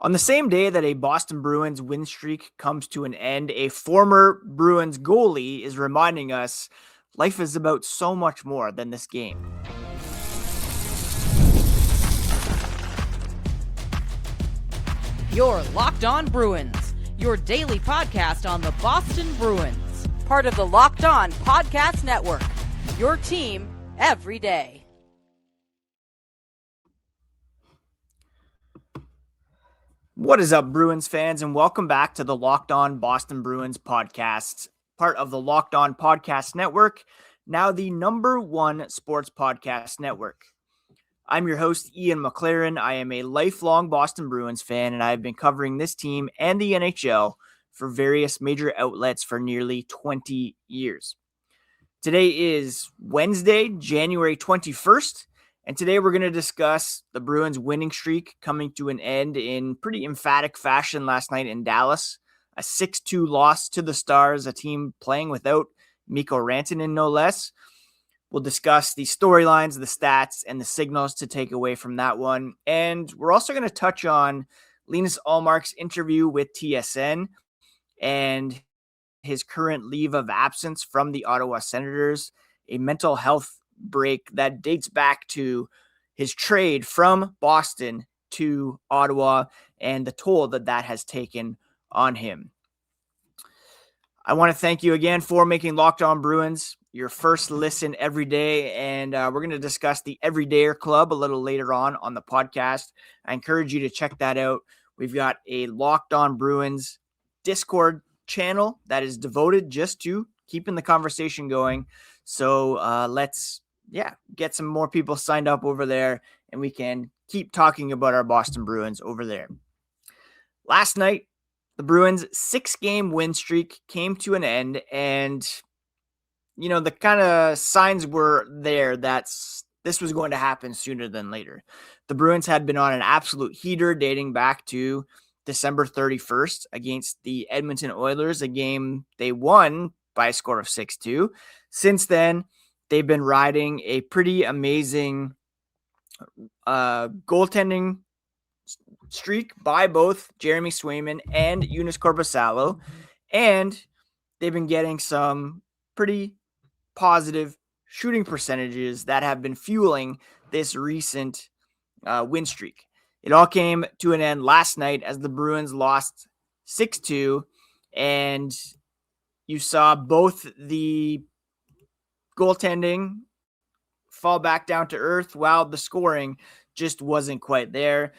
On the same day that a Boston Bruins win streak comes to an end, a former Bruins goalie is reminding us life is about so much more than this game. You're Locked On Bruins, your daily podcast on the Boston Bruins, part of the Locked On Podcast Network, your team every day. What is up, Bruins fans, and welcome back to the Locked On Boston Bruins podcast, part of the Locked On Podcast Network, now the #1 sports podcast network. I'm your host, Ian McLaren. I am a lifelong Boston Bruins fan, and I've been covering this team and the NHL for various major outlets for nearly 20 years. Today is Wednesday, January 21st, and today we're going to discuss the Bruins winning streak coming to an end in pretty emphatic fashion last night in Dallas. A 6-2 loss to the Stars, a team playing without Mikko Rantanen, no less. We'll discuss the storylines, the stats, and the signals to take away from that one. And we're also going to touch on Linus Ullmark's interview with TSN and his current leave of absence from the Ottawa Senators, a mental health break that dates back to his trade from Boston to Ottawa and the toll that has taken on him. I want to thank you again for making Locked On Bruins your first listen every day, and we're going to discuss the Everydayer Club a little later on the podcast. I encourage you to check that out. We've got a Locked On Bruins Discord channel that is devoted just to keeping the conversation going. So let's get some more people signed up over there, and we can keep talking about our Boston Bruins over there. Last night, the Bruins' 6-game win streak came to an end, and the kind of signs were there that this was going to happen sooner than later. The Bruins had been on an absolute heater dating back to December 31st against the Edmonton Oilers, a game they won by a score of 6-2. Since then, they've been riding a pretty amazing goaltending streak by both Jeremy Swayman and Joonas Korpisalo, and they've been getting some pretty positive shooting percentages that have been fueling this recent win streak. It all came to an end last night as the Bruins lost 6-2, and you saw both the goaltending fall back down to earth while the scoring just wasn't quite there.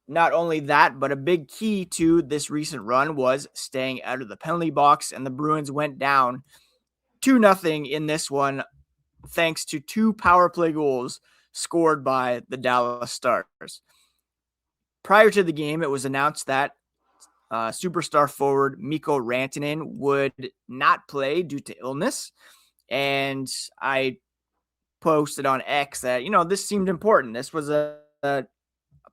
Not only that, but a big key to this recent run was staying out of the penalty box, and the Bruins went down 2-0 in this one thanks to 2 power play goals scored by the Dallas Stars. Prior to the game, it was announced that superstar forward Mikko Rantanen would not play due to illness. And I posted on X that, this seemed important. This was a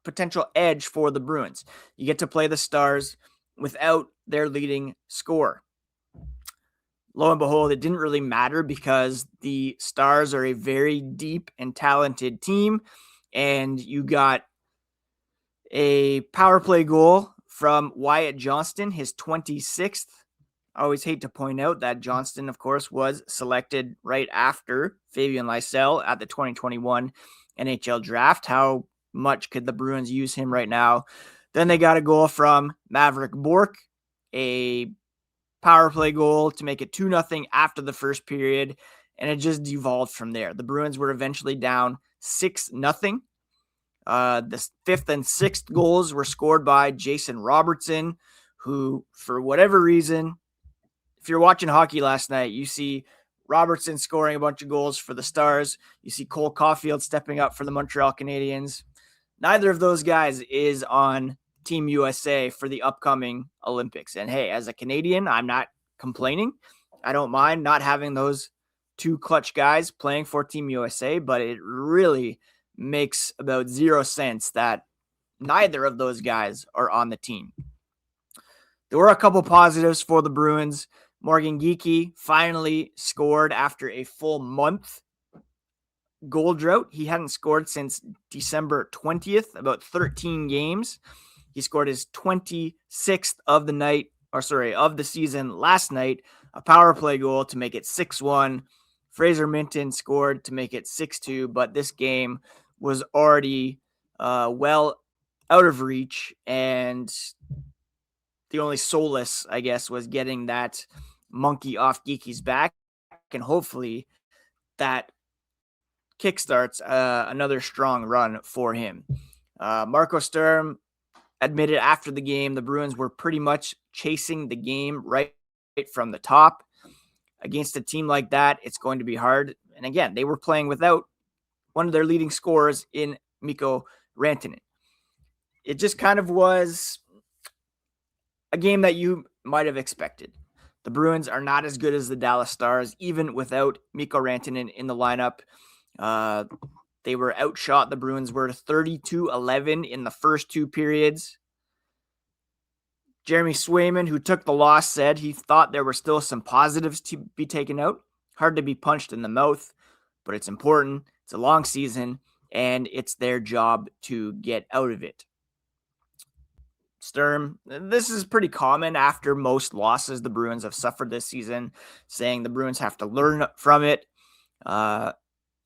potential edge for the Bruins. You get to play the Stars without their leading scorer. Lo and behold, it didn't really matter because the Stars are a very deep and talented team, and you got a power play goal from Wyatt Johnston, his 26th. I always hate to point out that Johnston, of course, was selected right after Fabian Lysell at the 2021 NHL draft. How much could the Bruins use him right now? Then they got a goal from Maverick Bourque, a power play goal to make it 2-0 after the first period, and it just devolved from there. The Bruins were eventually down 6-0. The 5th and 6th goals were scored by Jason Robertson, who, for whatever reason, if you're watching hockey last night, you see Robertson scoring a bunch of goals for the Stars. You see Cole Caulfield stepping up for the Montreal Canadiens. Neither of those guys is on Team USA for the upcoming Olympics. And hey, as a Canadian, I'm not complaining. I don't mind not having those 2 clutch guys playing for Team USA, but it really makes about 0 sense that neither of those guys are on the team. There were a couple positives for the Bruins. Morgan Geekie finally scored after a full month goal drought. He hadn't scored since December 20th, about 13 games. He scored his 26th of the season last night, a power play goal to make it 6-1. Fraser Minton scored to make it 6-2, but this game was already well out of reach, and the only solace, I guess, was getting that monkey off Geeky's back, and hopefully that kickstarts another strong run for him. Marco Sturm admitted after the game the Bruins were pretty much chasing the game right from the top. Against a team like that, it's going to be hard. And again, they were playing without one of their leading scorers in Mikko Rantanen. It just kind of was a game that you might have expected. The Bruins are not as good as the Dallas Stars, even without Mikko Rantanen in the lineup. They were outshot. The Bruins were 32-11 in the first two periods. Jeremy Swayman, who took the loss, said he thought there were still some positives to be taken out. Hard to be punched in the mouth, but it's important. It's a long season, and it's their job to get out of it. Sturm, this is pretty common after most losses the Bruins have suffered this season, saying the Bruins have to learn from it.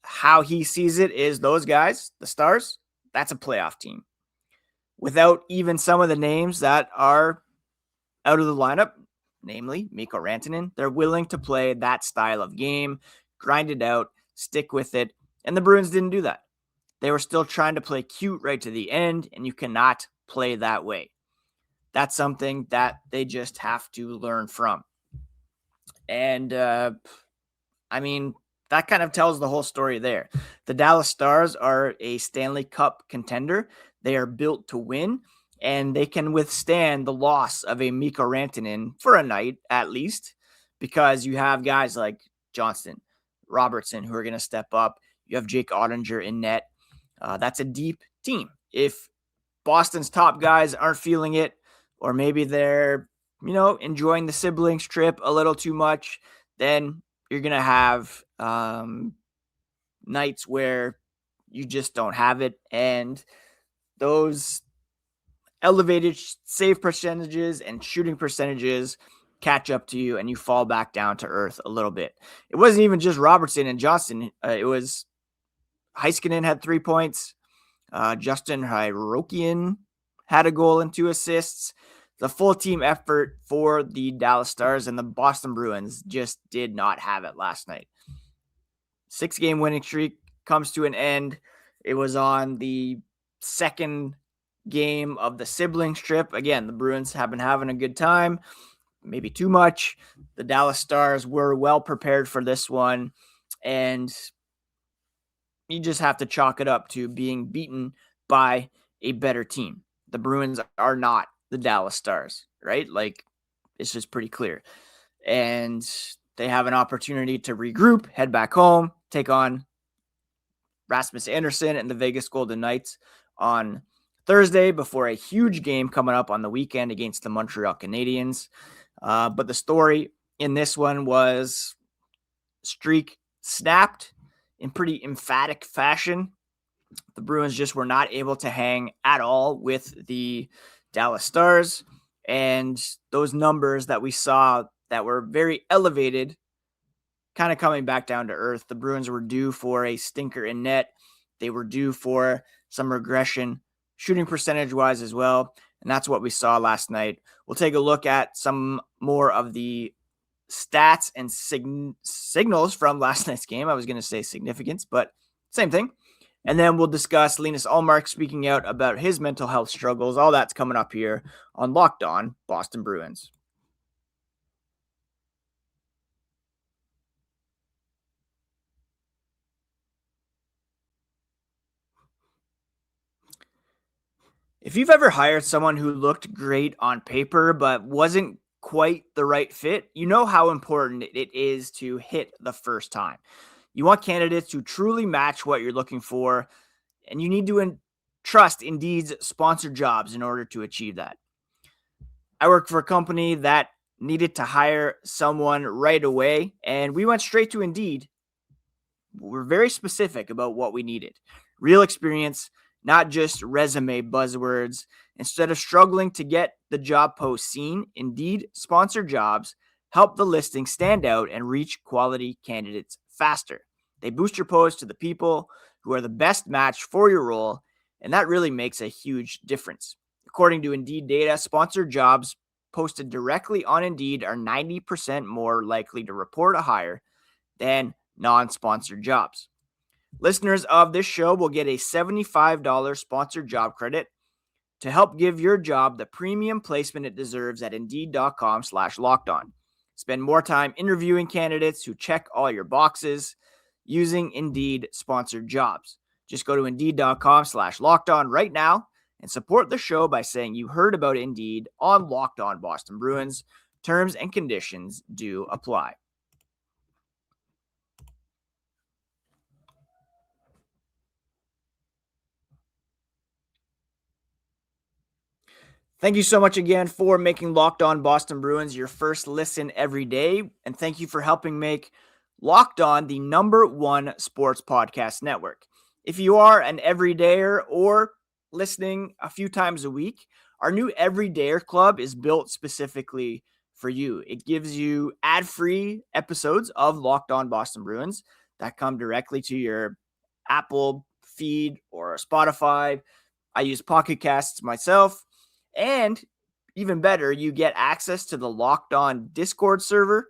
How he sees it is those guys, the Stars, that's a playoff team. Without even some of the names that are out of the lineup, namely Mikko Rantanen, they're willing to play that style of game, grind it out, stick with it, and the Bruins didn't do that. They were still trying to play cute right to the end, and you cannot play that way. That's something that they just have to learn from. And, that kind of tells the whole story there. The Dallas Stars are a Stanley Cup contender. They are built to win, and they can withstand the loss of a Mikko Rantanen for a night at least, because you have guys like Johnston, Robertson, who are going to step up. You have Jake Ottinger in net. That's a deep team. If Boston's top guys aren't feeling it, or maybe they're, enjoying the siblings trip a little too much, then you're going to have nights where you just don't have it. And those elevated save percentages and shooting percentages catch up to you, and you fall back down to earth a little bit. It wasn't even just Robertson and Johnston. It was Heiskanen had 3 points. Justin Hyrokian had a goal and 2 assists. The full team effort for the Dallas Stars, and the Boston Bruins just did not have it last night. 6-game winning streak comes to an end. It was on the second game of the siblings trip. Again, the Bruins have been having a good time, maybe too much. The Dallas Stars were well prepared for this one, and you just have to chalk it up to being beaten by a better team. The Bruins are not the Dallas Stars, right? Like, it's just pretty clear. And they have an opportunity to regroup, head back home, take on Rasmus Andersson and the Vegas Golden Knights on Thursday before a huge game coming up on the weekend against the Montreal Canadiens. But the story in this one was streak snapped in pretty emphatic fashion. The Bruins just were not able to hang at all with the Dallas Stars, and those numbers that we saw that were very elevated kind of coming back down to earth. The Bruins were due for a stinker in net. They were due for some regression shooting percentage wise as well. And that's what we saw last night. We'll take a look at some more of the stats and signals from last night's game. I was going to say significance, but same thing. And then we'll discuss Linus Ullmark speaking out about his mental health struggles. All that's coming up here on Locked On Boston Bruins. If you've ever hired someone who looked great on paper but wasn't quite the right fit, you know how important it is to hit the first time. You want candidates who truly match what you're looking for, and you need to trust Indeed's sponsored jobs in order to achieve that. I work for a company that needed to hire someone right away, and we went straight to Indeed. We're very specific about what we needed. Real experience, not just resume buzzwords. Instead of struggling to get the job post seen, Indeed sponsored jobs help the listing stand out and reach quality candidates faster. They boost your post to the people who are the best match for your role, and that really makes a huge difference. According to Indeed data, sponsored jobs posted directly on Indeed are 90% more likely to report a hire than non-sponsored jobs. Listeners of this show will get a $75 sponsored job credit to help give your job the premium placement it deserves at Indeed.com/lockedon. Spend more time interviewing candidates who check all your boxes using Indeed sponsored jobs. Just go to Indeed.com/lockedon right now and support the show by saying you heard about Indeed on Locked On Boston Bruins. Terms and conditions do apply. Thank you so much again for making Locked On Boston Bruins your first listen every day. And thank you for helping make Locked On the #1 sports podcast network. If you are an everydayer or listening a few times a week, our new Everydayer Club is built specifically for you. It gives you ad-free episodes of Locked On Boston Bruins that come directly to your Apple feed or Spotify. I use Pocket Casts myself. And even better, you get access to the Locked On Discord server,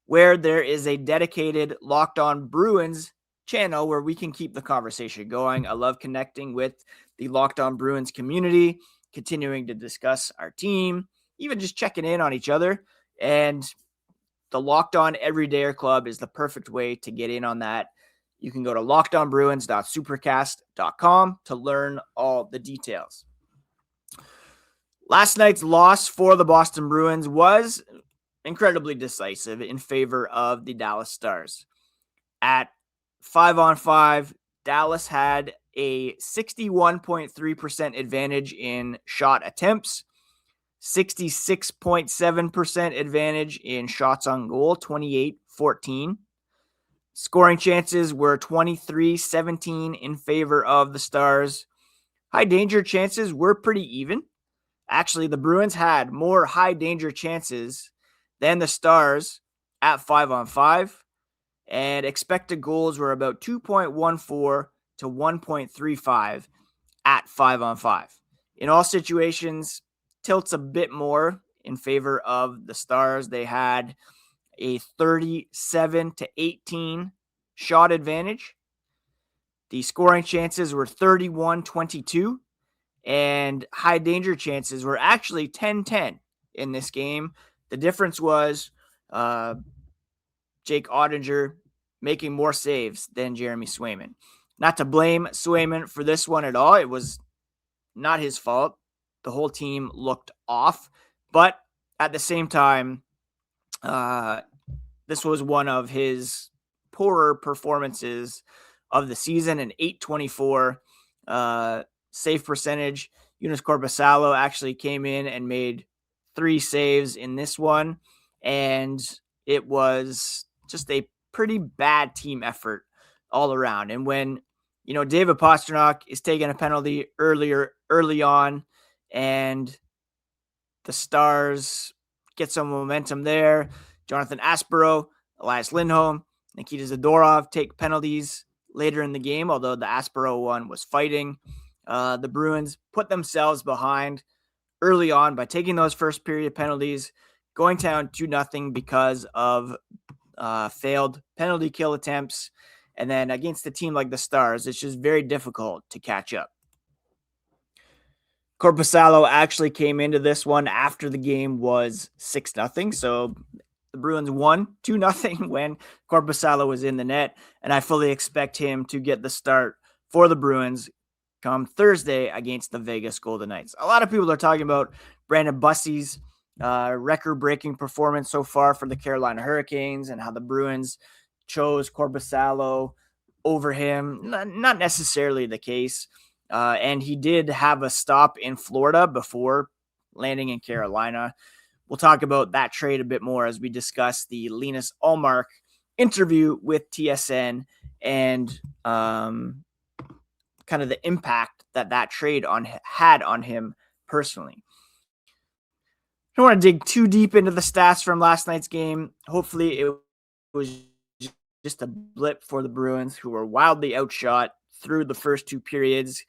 where there is a dedicated Locked On Bruins channel where we can keep the conversation going. I love connecting with the Locked On Bruins community, continuing to discuss our team, even just checking in on each other. And the Locked On Everydayer Club is the perfect way to get in on that. You can go to lockedonbruins.supercast.com to learn all the details. Last night's loss for the Boston Bruins was incredibly decisive in favor of the Dallas Stars. At 5-on-5, Dallas had a 61.3% advantage in shot attempts, 66.7% advantage in shots on goal, 28-14. Scoring chances were 23-17 in favor of the Stars. High danger chances were pretty even. Actually, the Bruins had more high danger chances than the Stars at 5-on-5, and expected goals were about 2.14 to 1.35 at 5-on-5. In all situations, tilts a bit more in favor of the Stars. They had a 37-18 shot advantage. The scoring chances were 31-22. And high danger chances were actually 10-10 in this game. The difference was Jake Ottinger making more saves than Jeremy Swayman. Not to blame Swayman for this one at all. It was not his fault. The whole team looked off. But at the same time, this was one of his poorer performances of the season, an .824 save percentage. Joonas Korpisalo actually came in and made 3 saves in this one, and it was just a pretty bad team effort all around. And when, David Pastrnak is taking a penalty early on, and the Stars get some momentum there, Jonathan Aspero, Elias Lindholm, Nikita Zadorov take penalties later in the game, although the Aspero one was fighting. The Bruins put themselves behind early on by taking those first period penalties, going down 2-0 because of failed penalty kill attempts. And then against a team like the Stars, it's just very difficult to catch up. Korpisalo actually came into this one after the game was 6-0. So the Bruins won 2-0 when Korpisalo was in the net. And I fully expect him to get the start for the Bruins come Thursday against the Vegas Golden Knights. A lot of people are talking about Brandon Bussy's record-breaking performance so far for the Carolina Hurricanes and how the Bruins chose Korpisalo over him. Not necessarily the case. And he did have a stop in Florida before landing in Carolina. We'll talk about that trade a bit more as we discuss the Linus Ullmark interview with TSN and kind of the impact that trade had on him personally. I don't want to dig too deep into the stats from last night's game. Hopefully it was just a blip for the Bruins, who were wildly outshot through the first two periods.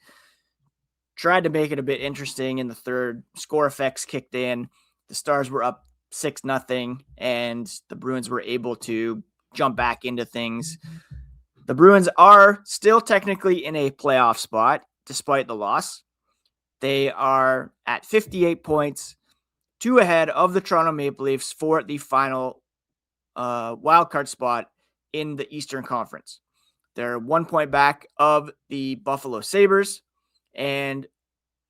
Tried to make it a bit interesting in the third. Score effects kicked in. The Stars were up 6-0, and the Bruins were able to jump back into things. The Bruins are still technically in a playoff spot, despite the loss. They are at 58 points, 2 ahead of the Toronto Maple Leafs for the final wildcard spot in the Eastern Conference. They're 1 point back of the Buffalo Sabres and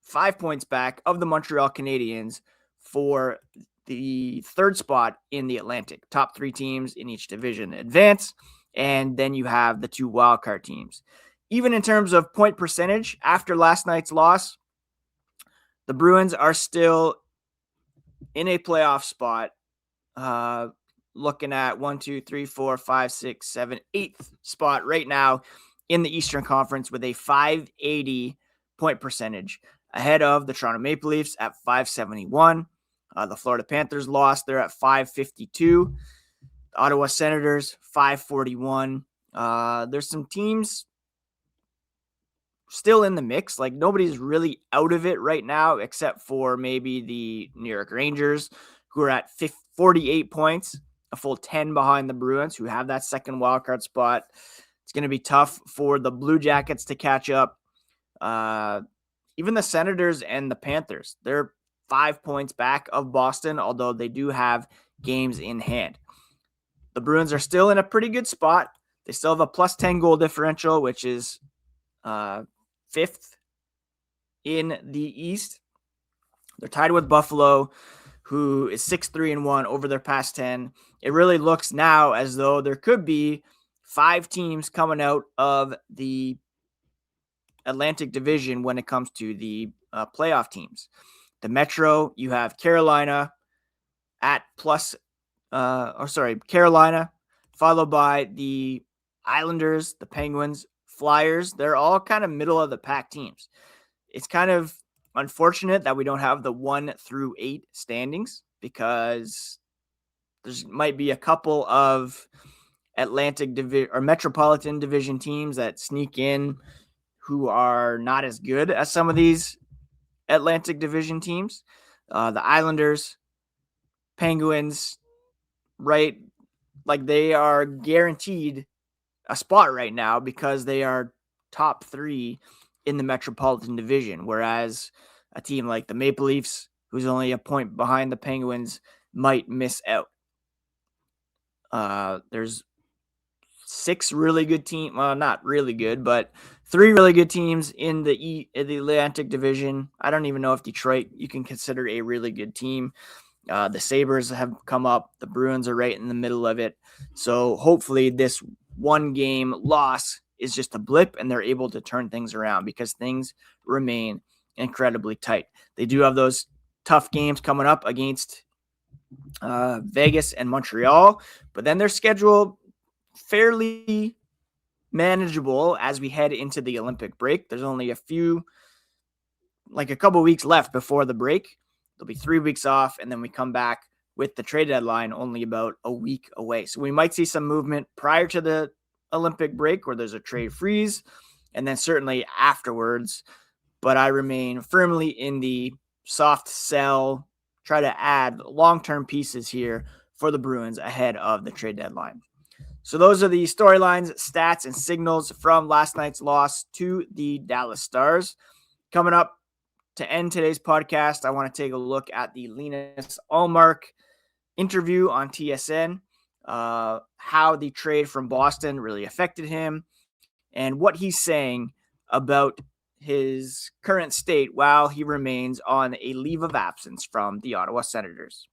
5 points back of the Montreal Canadiens for the third spot in the Atlantic. Top 3 teams in each division advance, and then you have the 2 wildcard teams. Even in terms of point percentage, after last night's loss, the Bruins are still in a playoff spot, looking at 1, 2, 3, 4, 5, 6, 7, 8th spot right now in the Eastern Conference with a .580 point percentage, ahead of the Toronto Maple Leafs at .571. The Florida Panthers lost. They're at .552. The Ottawa Senators, .541. There's some teams still in the mix. Like, nobody's really out of it right now, except for maybe the New York Rangers, who are at 48 points, a full 10 behind the Bruins, who have that second wildcard spot. It's going to be tough for the Blue Jackets to catch up. Even the Senators and the Panthers, they're 5 points back of Boston, although they do have games in hand. The Bruins are still in a pretty good spot. They still have a plus 10 goal differential, which is 5th in the East. They're tied with Buffalo, who is 6-3-1 over their past 10. It really looks now as though there could be 5 teams coming out of the Atlantic Division when it comes to the playoff teams. The Metro, you have Carolina at Carolina, followed by the Islanders, the Penguins, Flyers. They're all kind of middle of the pack teams. It's kind of unfortunate that we don't have the 1 through 8 standings, because there's might be a couple of Atlantic Division or Metropolitan Division teams that sneak in who are not as good as some of these Atlantic Division teams. The Islanders, Penguins, right? Like, they are guaranteed a spot right now because they are top 3 in the Metropolitan Division, whereas a team like the Maple Leafs, who's only a point behind the Penguins, might miss out. There's 6 really good teams. Well, not really good, but 3 really good teams in the Atlantic Division. I don't even know if Detroit you can consider a really good team. The Sabres have come up. The Bruins are right in the middle of it. So hopefully this 1-game loss is just a blip and they're able to turn things around, because things remain incredibly tight. They do have those tough games coming up against Vegas and Montreal, but then their schedule fairly manageable as we head into the Olympic break. There's only a couple weeks left before the break. There'll be 3 weeks off, and then we come back with the trade deadline only about a week away. So we might see some movement prior to the Olympic break where there's a trade freeze, and then certainly afterwards. But I remain firmly in the soft sell, try to add long-term pieces here for the Bruins ahead of the trade deadline. So those are the storylines, stats, and signals from last night's loss to the Dallas Stars. Coming up to end today's podcast, I want to take a look at the Linus Ullmark interview on TSN, how the trade from Boston really affected him, and what he's saying about his current state while he remains on a leave of absence from the Ottawa Senators.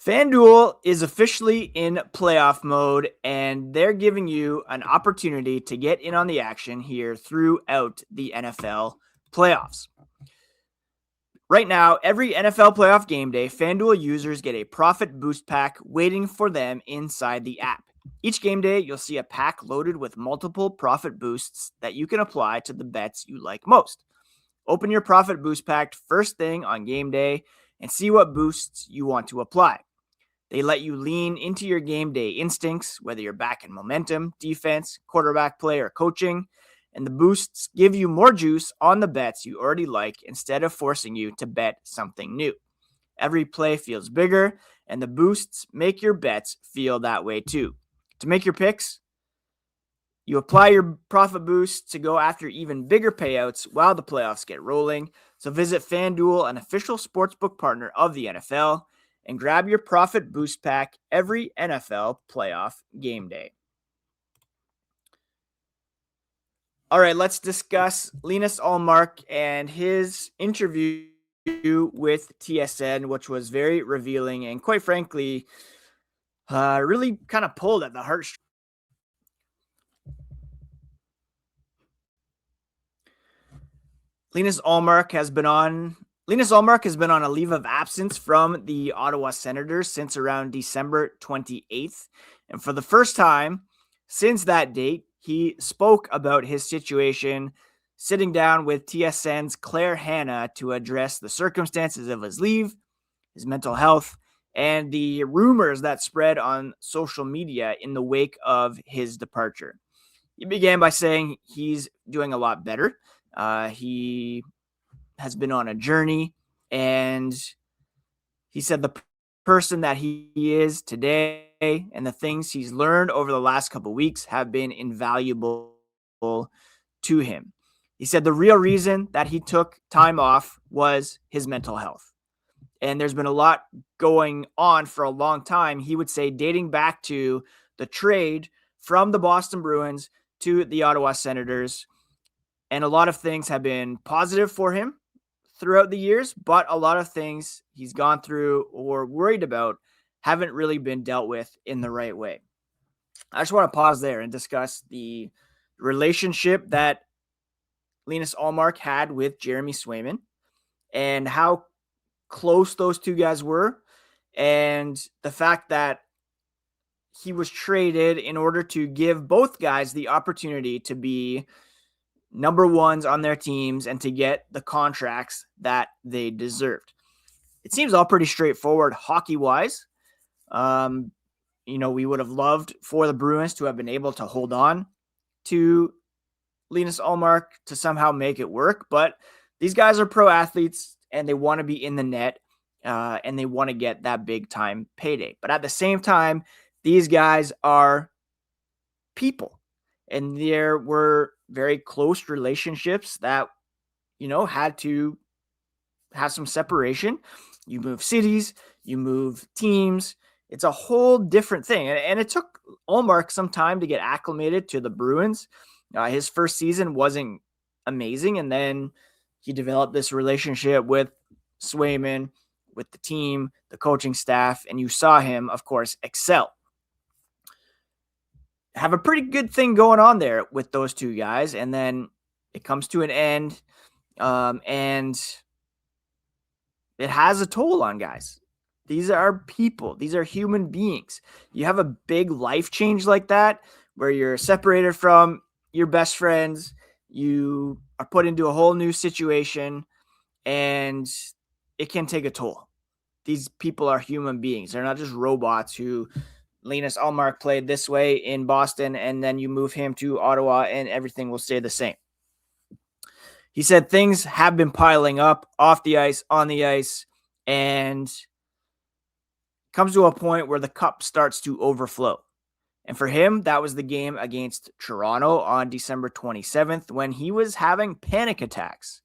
FanDuel is officially in playoff mode, and they're giving you an opportunity to get in on the action here throughout the NFL playoffs. Right now, every NFL playoff game day, FanDuel users get a profit boost pack waiting for them inside the app. Each game day, you'll see a pack loaded with multiple profit boosts that you can apply to the bets you like most. Open your profit boost pack first thing on game day and see what boosts you want to apply. They let you lean into your game day instincts, whether you're back in momentum, defense, quarterback play, or coaching, and the boosts give you more juice on the bets you already like instead of forcing you to bet something new. Every play feels bigger, and the boosts make your bets feel that way too. To make your picks, you apply your profit boost to go after even bigger payouts while the playoffs get rolling. So visit FanDuel, an official sportsbook partner of the NFL, and grab your profit boost pack every NFL playoff game day. All right, let's discuss Linus Ullmark and his interview with TSN, which was very revealing and, quite frankly, really kind of pulled at the heartstrings. Linus Ullmark has been on a leave of absence from the Ottawa Senators since around December 28th. And for the first time since that date, he spoke about his situation, sitting down with TSN's Claire Hanna to address the circumstances of his leave, his mental health, and the rumors that spread on social media in the wake of his departure. He began by saying he's doing a lot better. He has been on a journey, and he said the person that he is today and the things he's learned over the last couple of weeks have been invaluable to him. He said the real reason that he took time off was his mental health. And there's been a lot going on for a long time. He would say dating back to the trade from the Boston Bruins to the Ottawa Senators. And a lot of things have been positive for him throughout the years, but a lot of things he's gone through or worried about haven't really been dealt with in the right way. I just want to pause there and discuss the relationship that Linus Ullmark had with Jeremy Swayman and how close those two guys were, and the fact that he was traded in order to give both guys the opportunity to be number ones on their teams and to get the contracts that they deserved. It seems all pretty straightforward hockey-wise. We would have loved for the Bruins to have been able to hold on to Linus Ullmark to somehow make it work, but these guys are pro athletes and they want to be in the net and they want to get that big time payday. But at the same time, these guys are people, and there were very close relationships that, had to have some separation. You move cities, you move teams. It's a whole different thing. And it took Ullmark some time to get acclimated to the Bruins. His first season wasn't amazing. And then he developed this relationship with Swayman, with the team, the coaching staff, and you saw him, of course, excel. Have a pretty good thing going on there with those two guys. And then it comes to an end. And it has a toll on guys. These are people. These are human beings. You have a big life change like that where you're separated from your best friends. You are put into a whole new situation, and it can take a toll. These people are human beings. They're not just robots who Linus Ullmark played this way in Boston, and then you move him to Ottawa and everything will stay the same. He said things have been piling up off the ice, on the ice, and comes to a point where the cup starts to overflow. And for him, that was the game against Toronto on December 27th when he was having panic attacks.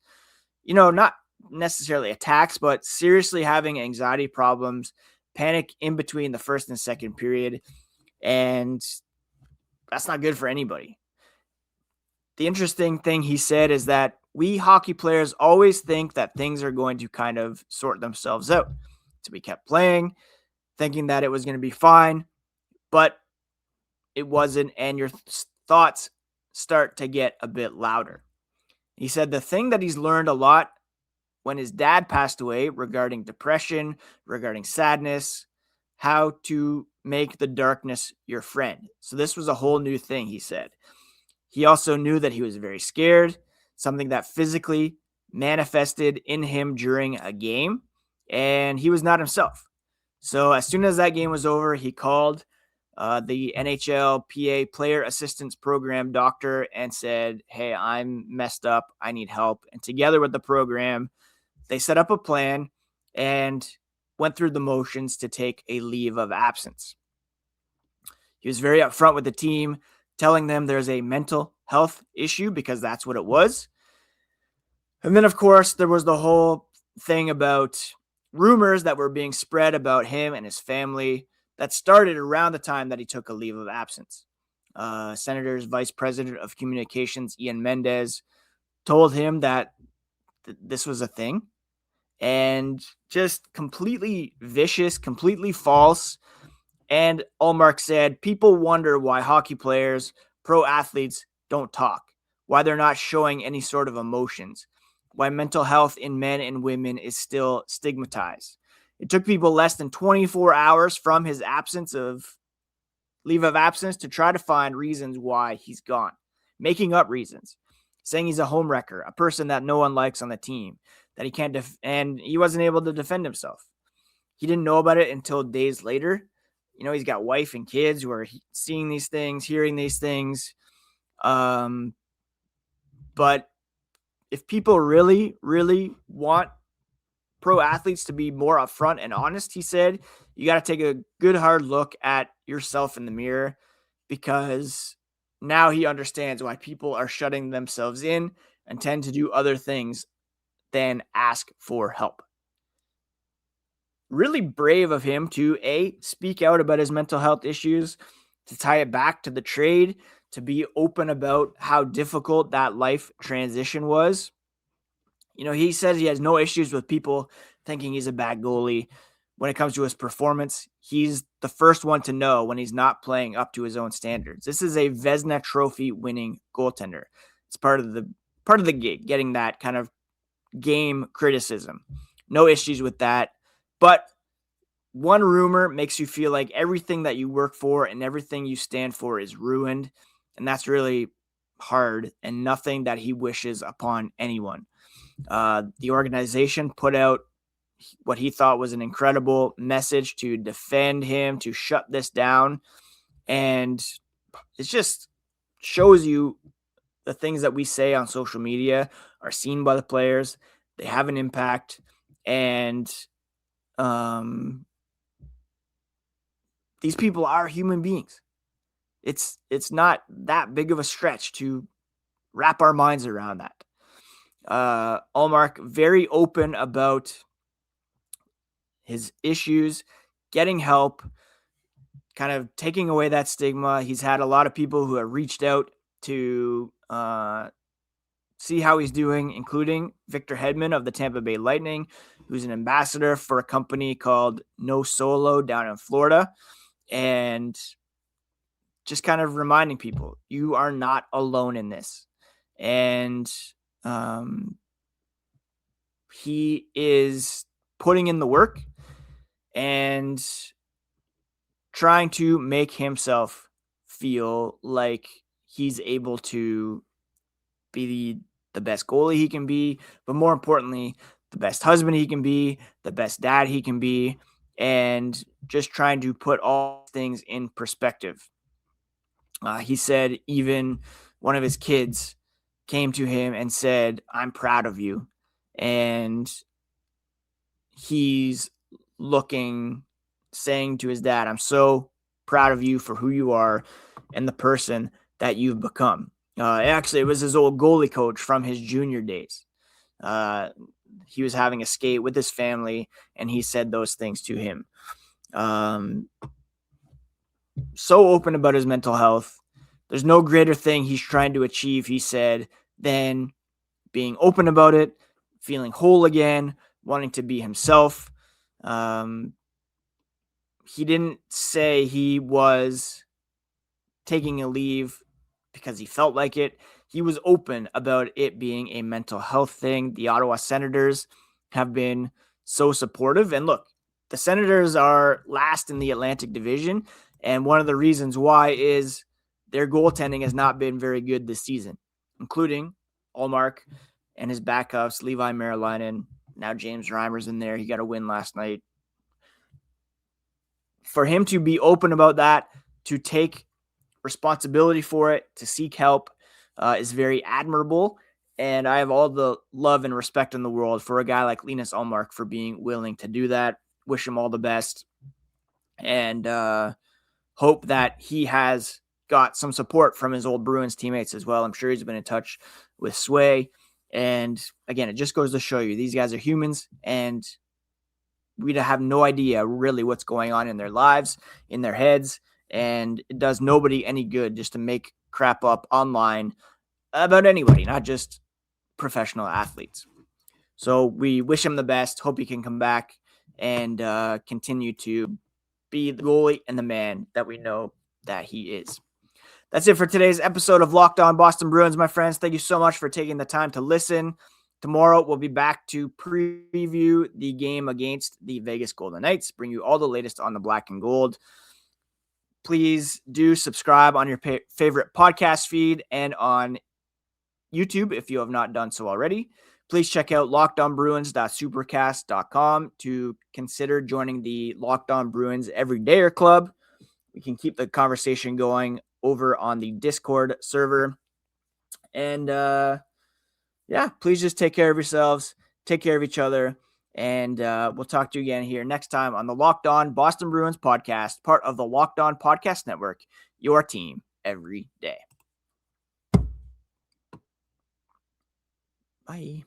Not necessarily attacks, but seriously having anxiety problems, panic in between the first and second period. And that's not good for anybody. The interesting thing he said is that we hockey players always think that things are going to kind of sort themselves out. So we kept playing. thinking that it was going to be fine, but it wasn't, and your thoughts start to get a bit louder. He said the thing that he's learned a lot when his dad passed away regarding depression, regarding sadness, how to make the darkness your friend. So this was a whole new thing, he said. He also knew that he was very scared, something that physically manifested in him during a game, and he was not himself. So as soon as that game was over, he called the NHL PA Player Assistance Program doctor and said, "Hey, I'm messed up. I need help." And together with the program, they set up a plan and went through the motions to take a leave of absence. He was very upfront with the team, telling them there's a mental health issue because that's what it was. And then, of course, there was the whole thing about rumors that were being spread about him and his family that started around the time that he took a leave of absence. Senator's Vice President of Communications, Ian Mendez, told him that this was a thing, and just completely vicious, completely false. And Ullmark said, people wonder why hockey players, pro athletes don't talk, why they're not showing any sort of emotions, why mental health in men and women is still stigmatized. It took people less than 24 hours from his leave of absence to try to find reasons why he's gone, making up reasons, saying he's a homewrecker, a person that no one likes on the team, that he can't and he wasn't able to defend himself. He didn't know about it until days later. You know, he's got wife and kids who are seeing these things, hearing these things. But if people really, really want pro athletes to be more upfront and honest, he said, you got to take a good hard look at yourself in the mirror, because now he understands why people are shutting themselves in and tend to do other things than ask for help. Really brave of him to speak out about his mental health issues, to tie it back to the trade, to be open about how difficult that life transition was. You know, he says he has no issues with people thinking he's a bad goalie. When it comes to his performance, he's the first one to know when he's not playing up to his own standards. This is a Vezina Trophy winning goaltender. It's part of the gig, getting that kind of game criticism. No issues with that. But one rumor makes you feel like everything that you work for and everything you stand for is ruined. And that's really hard and nothing that he wishes upon anyone. The organization put out what he thought was an incredible message to defend him, to shut this down. And it just shows you the things that we say on social media are seen by the players. They have an impact. And these people are human beings. It's not that big of a stretch to wrap our minds around that. Ullmark very open about his issues, getting help, kind of taking away that stigma. He's had a lot of people who have reached out to see how he's doing, including Victor Hedman of the Tampa Bay Lightning, who's an ambassador for a company called No Solo down in Florida. And just kind of reminding people, you are not alone in this. And he is putting in the work and trying to make himself feel like he's able to be the best goalie he can be, but more importantly, the best husband he can be, the best dad he can be, and just trying to put all things in perspective. He said even one of his kids came to him and said, "I'm proud of you." And he's saying to his dad, "I'm so proud of you for who you are and the person that you've become." Actually, it was his old goalie coach from his junior days. He was having a skate with his family, and he said those things to him. So open about his mental health. There's no greater thing he's trying to achieve, he said, than being open about it, feeling whole again, wanting to be himself. he didn't say he was taking a leave because he felt like it. He was open about it being a mental health thing. The Ottawa Senators have been so supportive. And look, the Senators are last in the Atlantic Division. And one of the reasons why is their goaltending has not been very good this season, including Ullmark and his backups, Levi Merilainen. Now James Reimer's in there. He got a win last night. For him to be open about that, to take responsibility for it, to seek help, is very admirable. And I have all the love and respect in the world for a guy like Linus Ullmark for being willing to do that. Wish him all the best. And hope that he has got some support from his old Bruins teammates as well. I'm sure he's been in touch with Sway. And again, it just goes to show you these guys are humans, and we have no idea really what's going on in their lives, in their heads. And it does nobody any good just to make crap up online about anybody, not just professional athletes. So we wish him the best. Hope he can come back and continue to be the goalie and the man that we know that he is. That's it for today's episode of Locked On Boston Bruins, my friends. Thank you so much for taking the time to listen. Tomorrow, we'll be back to preview the game against the Vegas Golden Knights, bring you all the latest on the black and gold. Please do subscribe on your favorite podcast feed and on YouTube if you have not done so already. Please check out lockedonbruins.supercast.com to consider joining the Locked On Bruins Everydayer Club. We can keep the conversation going over on the Discord server. And please just take care of yourselves, take care of each other, and we'll talk to you again here next time on the Locked On Boston Bruins podcast, part of the Locked On Podcast Network, your team every day. Bye.